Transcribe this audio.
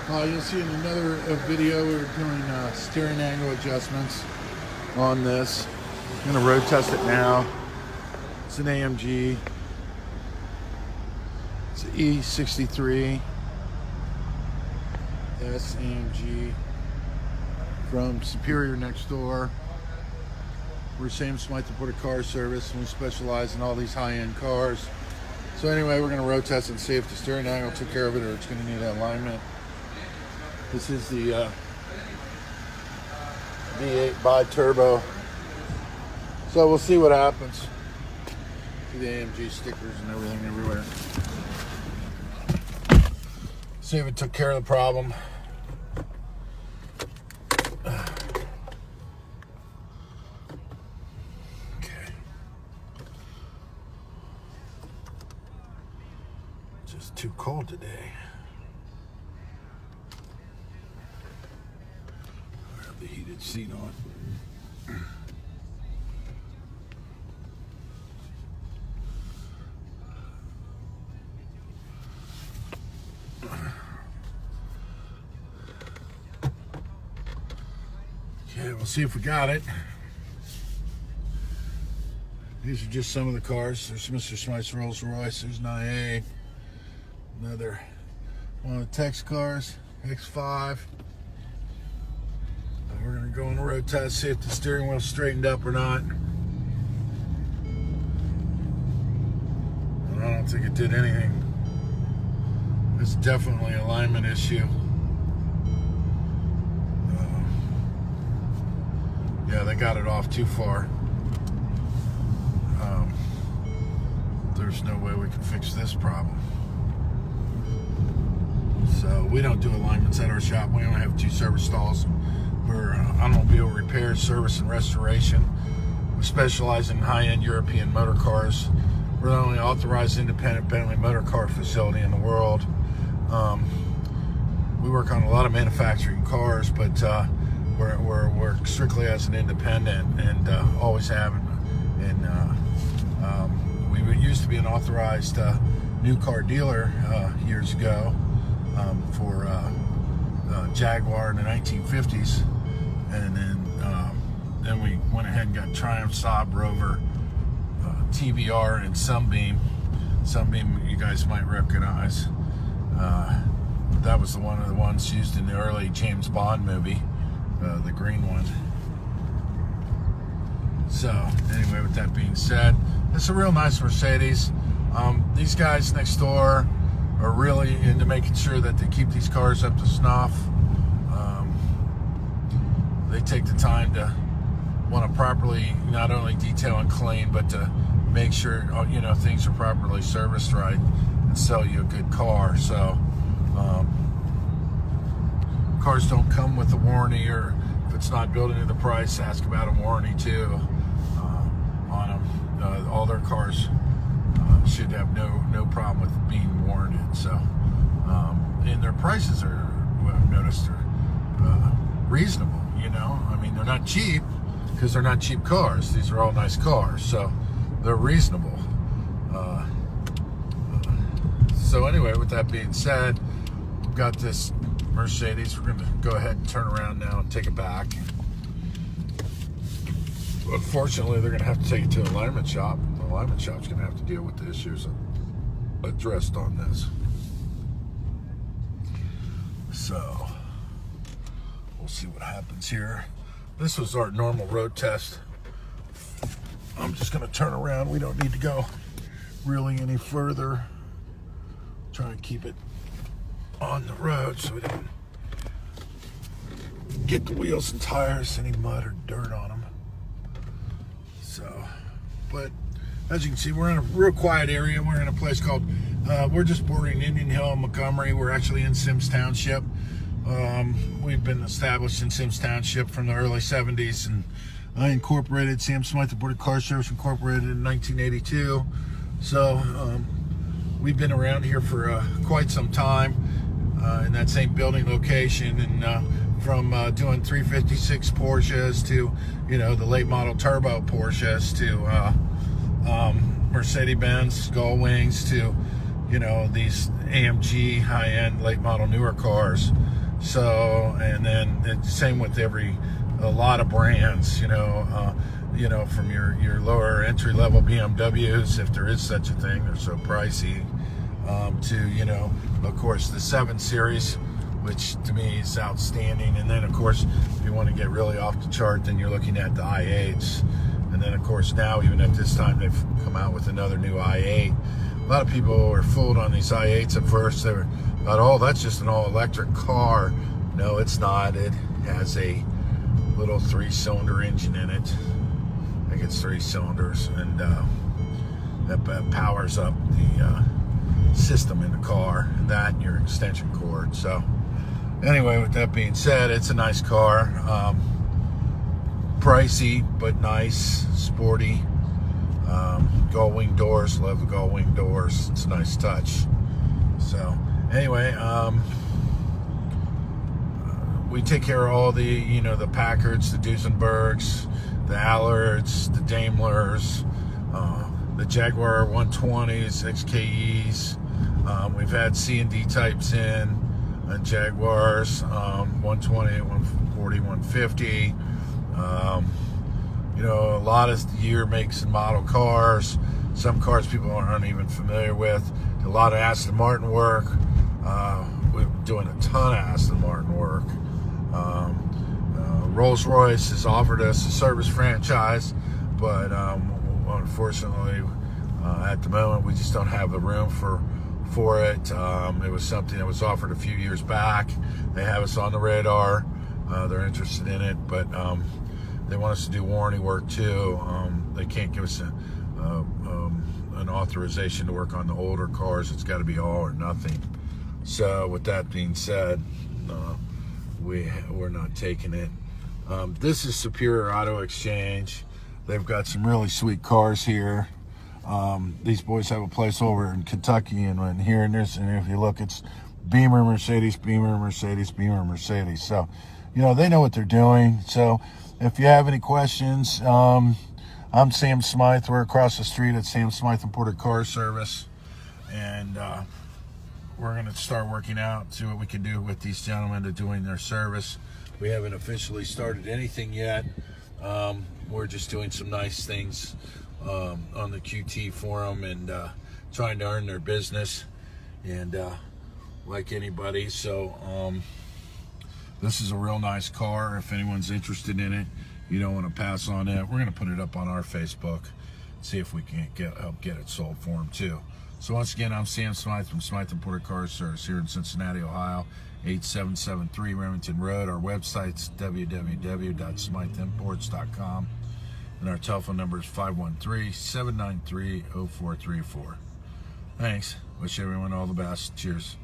You'll see in another video we're doing steering angle adjustments on this. I'm going to road test it now. It's an AMG. It's an E63 AMG from Superior next door. We're Smyth Motorcar service, and we specialize in all these high-end cars. So anyway, we're going to road test and see if the steering angle took care of it or it's going to need alignment. This is the V8 Biturbo. So we'll see what happens. See the AMG stickers and everything everywhere. See if it took care of the problem. Okay. Just too cold today. I have the heated seat on. Okay, we'll see if we got it. These are just some of the cars. There's Mr. Smyth's Rolls-Royce. There's an IA. Another one of the Tex cars, X5. We're going to go on a road test, see if the steering wheel's straightened up or not. And I don't think it did anything. It's definitely an alignment issue. Yeah, they got it off too far. There's no way we can fix this problem. So we don't do alignments at our shop. We only have 2 service stalls. We're automobile repair, service, and restoration. We specialize in high-end European motor cars. We're the only authorized independent Bentley motor car facility in the world. We work on a lot of manufacturing cars, but we're strictly as an independent, and always have. And we used to be an authorized new car dealer years ago for Jaguar in the 1950s, and then we went ahead and got Triumph, Saab, Rover, TVR, and Sunbeam. Sunbeam you guys might recognize. That was one of the ones used in the early James Bond movie, the green one. So anyway, with that being said, it's a real nice Mercedes. These guys next door are really into making sure that they keep these cars up to snuff. They take the time to want to properly not only detail and clean, but to make sure things are properly serviced right and sell you a good car. So cars don't come with a warranty, or if it's not built into the price, ask about a warranty too on them. All their cars should have no problem with being warranted. So and their prices are, what I've noticed, are reasonable. I mean, they're not cheap because they're not cheap cars. These are all nice cars, so they're reasonable. So anyway, with that being said, we've got this Mercedes. We're going to go ahead and turn around now and take it back. Unfortunately, they're going to have to take it to the alignment shop. The alignment shop's going to have to deal with the issues addressed on this. So we'll see what happens here. This was our normal road test. I'm just going to turn around. We don't need to go really any further. Try and keep it on the road so we don't get the wheels and tires, any mud or dirt on them. So, but as you can see, we're in a real quiet area. We're in a place called, we're just bordering Indian Hill and Montgomery. We're actually in Sims Township. We've been established in Sims Township from the early 70s, and I incorporated Smyth Motorcar Service Incorporated in 1982. So we've been around here for quite some time in that same building location, and from doing 356 Porsches to the late model turbo Porsches to Mercedes-Benz Gull Wings to these AMG high-end late model newer cars. So, and then it's same with a lot of brands, from your lower entry level BMWs, if there is such a thing, they're so pricey, to, of course, the 7 Series, which to me is outstanding. And then, of course, if you want to get really off the chart, then you're looking at the i8s. And then, of course, now, even at this time, they've come out with another new i8. A lot of people were fooled on these i8s at first. They were thought, oh, that's just an all-electric car. No, it's not. It has a little 3-cylinder engine in it. I think it's 3 cylinders, and that powers up the system in the car, that and your extension cord. So anyway, with that being said, it's a nice car. Pricey, but nice, sporty. Gull-wing doors, love the gull-wing doors. It's a nice touch. So anyway, we take care of all the, the Packards, the Duesenbergs, the Allards, the Daimlers, the Jaguar 120s, XKEs. We've had C and D types in Jaguars, 120, 140, 150. A lot of year makes and model cars. Some cars people aren't even familiar with. A lot of Aston Martin work. We're doing a ton of Aston Martin work. Rolls-Royce has offered us a service franchise, but unfortunately, at the moment, we just don't have the room for it. It was something that was offered a few years back. They have us on the radar. They're interested in it, but they want us to do warranty work too. They can't give us an authorization to work on the older cars. It's got to be all or nothing. So with that being said, we're not taking it. This is Superior Auto Exchange. They've got some really sweet cars here. These boys have a place over in Kentucky, and here in this, and if you look, it's Beamer, Mercedes, Beamer, Mercedes, Beamer, Mercedes. So, they know what they're doing. So if you have any questions, I'm Sam Smyth. We're across the street at Sam Smyth Imported Car Service, and we're going to start working out, see what we can do with these gentlemen to doing their service. We haven't officially started anything yet. We're just doing some nice things on the QT forum and trying to earn their business, and like anybody. So this is a real nice car. If anyone's interested in it, you don't want to pass on it. We're going to put it up on our Facebook, see if we can help get it sold for them too. So once again, I'm Sam Smyth from Smyth Imported Car Service here in Cincinnati, Ohio, 8773 Remington Road. Our website's www.smythimports.com, and our telephone number is 513-793-0434. Thanks. Wish everyone all the best. Cheers.